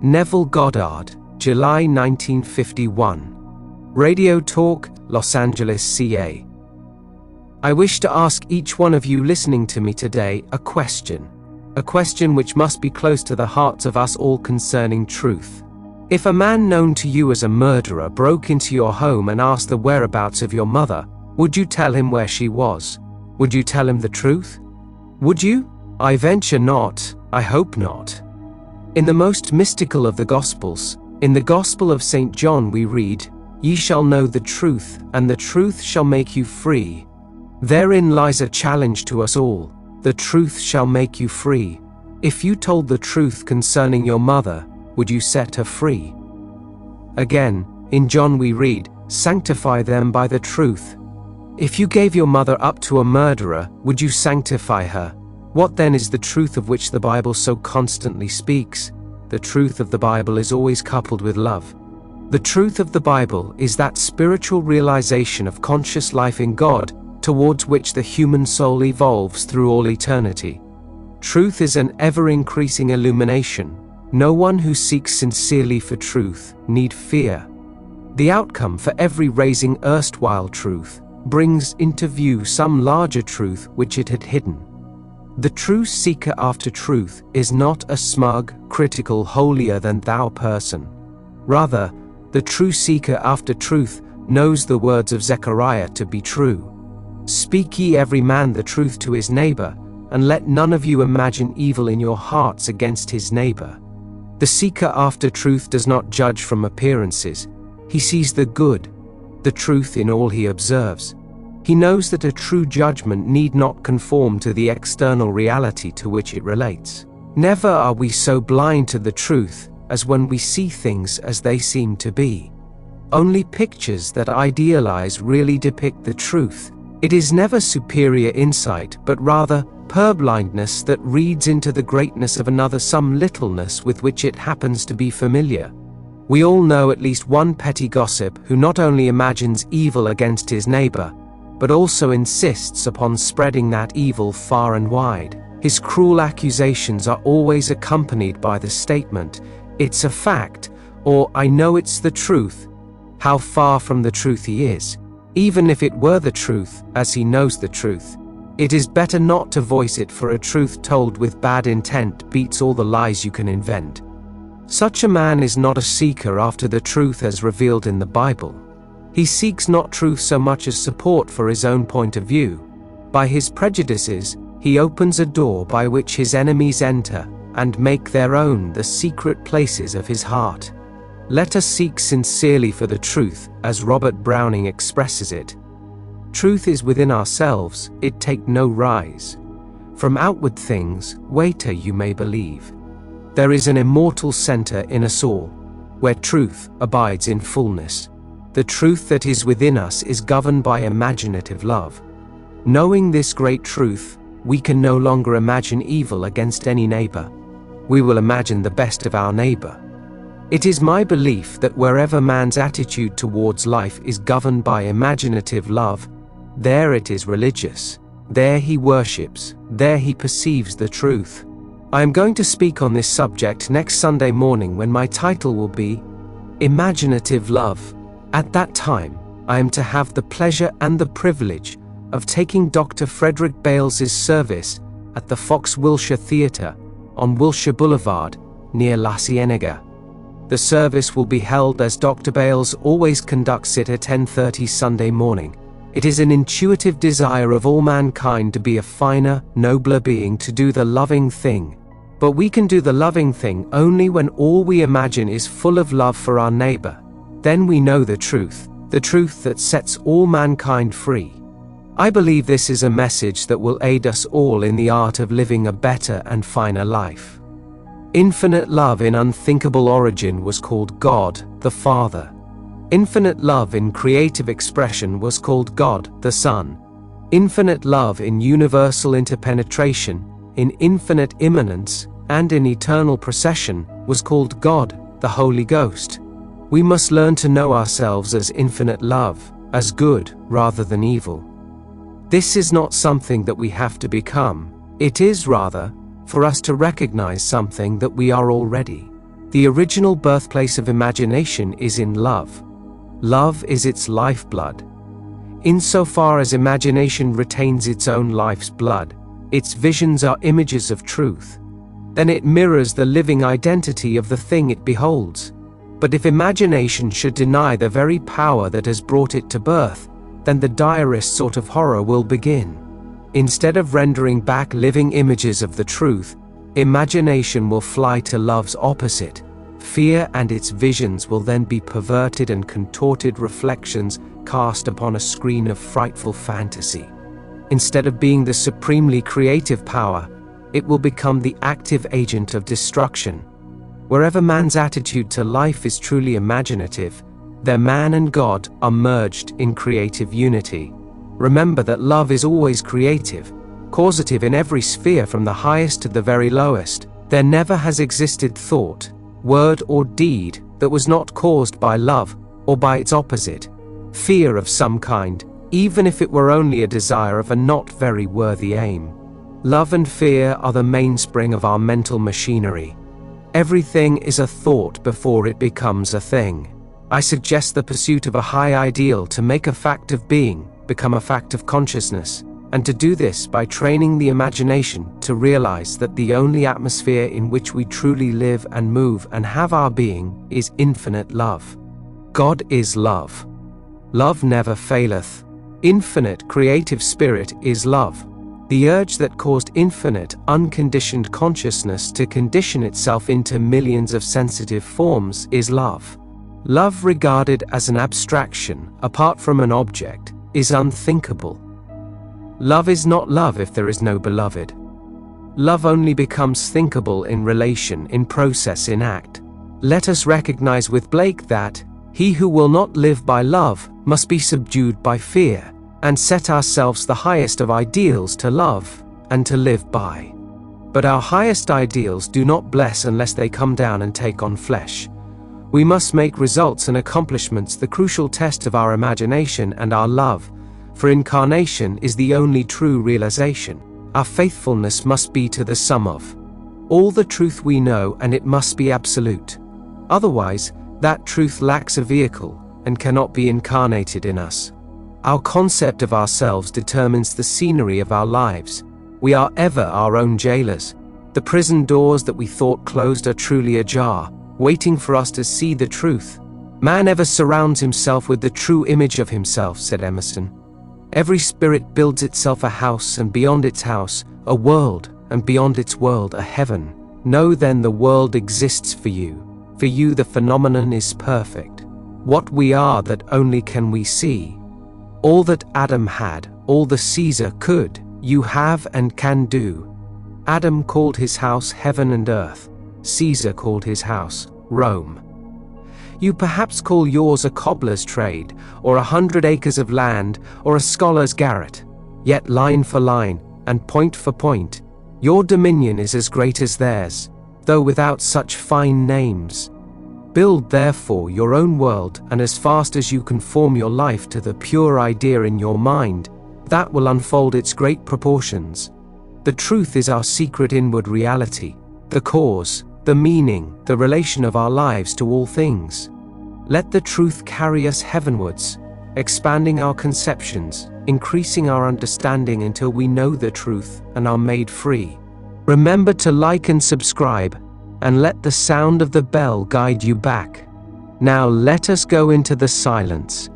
Neville Goddard, July 1951. Radio Talk, Los Angeles, CA. I wish to ask each one of you listening to me today a question which must be close to the hearts of us all concerning truth. If a man known to you as a murderer broke into your home and asked the whereabouts of your mother, would you tell him where she was? Would you tell him the truth? Would you? I venture not, I hope not. In the most mystical of the Gospels, in the Gospel of St. John we read, "Ye shall know the truth, and the truth shall make you free." Therein lies a challenge to us all. The truth shall make you free. If you told the truth concerning your mother, would you set her free? Again, in John we read, "Sanctify them by the truth." If you gave your mother up to a murderer, would you sanctify her? What then is the truth of which the Bible so constantly speaks? The truth of the Bible is always coupled with love. The truth of the Bible is that spiritual realization of conscious life in God, towards which the human soul evolves through all eternity. Truth is an ever-increasing illumination. No one who seeks sincerely for truth need fear. The outcome for every raising erstwhile truth brings into view some larger truth which it had hidden. The true seeker after truth is not a smug, critical, holier-than-thou person. Rather, the true seeker after truth knows the words of Zechariah to be true. "Speak ye every man the truth to his neighbor, and let none of you imagine evil in your hearts against his neighbor." The seeker after truth does not judge from appearances. He sees the good, the truth in all he observes. He knows that a true judgment need not conform to the external reality to which it relates. Never are we so blind to the truth as when we see things as they seem to be. Only pictures that idealize really depict the truth. It is never superior insight, but rather purblindness that reads into the greatness of another some littleness with which it happens to be familiar. We all know at least one petty gossip who not only imagines evil against his neighbor, but also insists upon spreading that evil far and wide. His cruel accusations are always accompanied by the statement, "It's a fact," or "I know it's the truth." How far from the truth he is. Even if it were the truth, as he knows the truth, it is better not to voice it, for a truth told with bad intent beats all the lies you can invent. Such a man is not a seeker after the truth as revealed in the Bible. He seeks not truth so much as support for his own point of view. By his prejudices, he opens a door by which his enemies enter and make their own the secret places of his heart. Let us seek sincerely for the truth, as Robert Browning expresses it. Truth is within ourselves, it take no rise. From outward things, waiter you may believe. There is an immortal center in us all, where truth abides in fullness. The truth that is within us is governed by imaginative love. Knowing this great truth, we can no longer imagine evil against any neighbor. We will imagine the best of our neighbor. It is my belief that wherever man's attitude towards life is governed by imaginative love, there it is religious. There he worships, there he perceives the truth. I am going to speak on this subject next Sunday morning, when my title will be Imaginative Love. At that time, I am to have the pleasure and the privilege of taking Dr. Frederick Bales's service at the Fox Wilshire Theatre on Wilshire Boulevard, near La Cienega. The service will be held as Dr. Bales always conducts it at 10:30 Sunday morning. It is an intuitive desire of all mankind to be a finer, nobler being, to do the loving thing. But we can do the loving thing only when all we imagine is full of love for our neighbor. Then we know the truth that sets all mankind free. I believe this is a message that will aid us all in the art of living a better and finer life. Infinite love in unthinkable origin was called God, the Father. Infinite love in creative expression was called God, the Son. Infinite love in universal interpenetration, in infinite immanence, and in eternal procession was called God, the Holy Ghost. We must learn to know ourselves as infinite love, as good rather than evil. This is not something that we have to become. It is rather for us to recognize something that we are already. The original birthplace of imagination is in love. Love is its lifeblood. Insofar as imagination retains its own life's blood, its visions are images of truth. Then it mirrors the living identity of the thing it beholds. But if imagination should deny the very power that has brought it to birth, then the direst sort of horror will begin. Instead of rendering back living images of the truth, imagination will fly to love's opposite. Fear and its visions will then be perverted and contorted reflections cast upon a screen of frightful fantasy. Instead of being the supremely creative power, it will become the active agent of destruction. Wherever man's attitude to life is truly imaginative, there man and God are merged in creative unity. Remember that love is always creative, causative in every sphere from the highest to the very lowest. There never has existed thought, word or deed that was not caused by love, or by its opposite, fear of some kind, even if it were only a desire of a not very worthy aim. Love and fear are the mainspring of our mental machinery. Everything is a thought before it becomes a thing. I suggest the pursuit of a high ideal to make a fact of being become a fact of consciousness, and to do this by training the imagination to realize that the only atmosphere in which we truly live and move and have our being is infinite love. God is love. Love never faileth. Infinite creative spirit is love. The urge that caused infinite, unconditioned consciousness to condition itself into millions of sensitive forms is love. Love regarded as an abstraction, apart from an object, is unthinkable. Love is not love if there is no beloved. Love only becomes thinkable in relation, in process, in act. Let us recognize with Blake that he who will not live by love must be subdued by fear, and set ourselves the highest of ideals to love and to live by. But our highest ideals do not bless unless they come down and take on flesh. We must make results and accomplishments the crucial test of our imagination and our love, for incarnation is the only true realization. Our faithfulness must be to the sum of all the truth we know, and it must be absolute. Otherwise, that truth lacks a vehicle and cannot be incarnated in us. Our concept of ourselves determines the scenery of our lives. We are ever our own jailers. The prison doors that we thought closed are truly ajar, waiting for us to see the truth. Man ever surrounds himself with the true image of himself, said Emerson. Every spirit builds itself a house, and beyond its house, a world, and beyond its world, a heaven. Know then the world exists for you. For you the phenomenon is perfect. What we are that only can we see. All that Adam had, all the Caesar could, you have and can do. Adam called his house heaven and earth. Caesar called his house Rome. You perhaps call yours a cobbler's trade, or 100 acres of land, or a scholar's garret. Yet line for line, and point for point, your dominion is as great as theirs, though without such fine names. Build therefore your own world, and as fast as you conform your life to the pure idea in your mind, that will unfold its great proportions. The truth is our secret inward reality, the cause, the meaning, the relation of our lives to all things. Let the truth carry us heavenwards, expanding our conceptions, increasing our understanding until we know the truth and are made free. Remember to like and subscribe, and let the sound of the bell guide you back. Now let us go into the silence,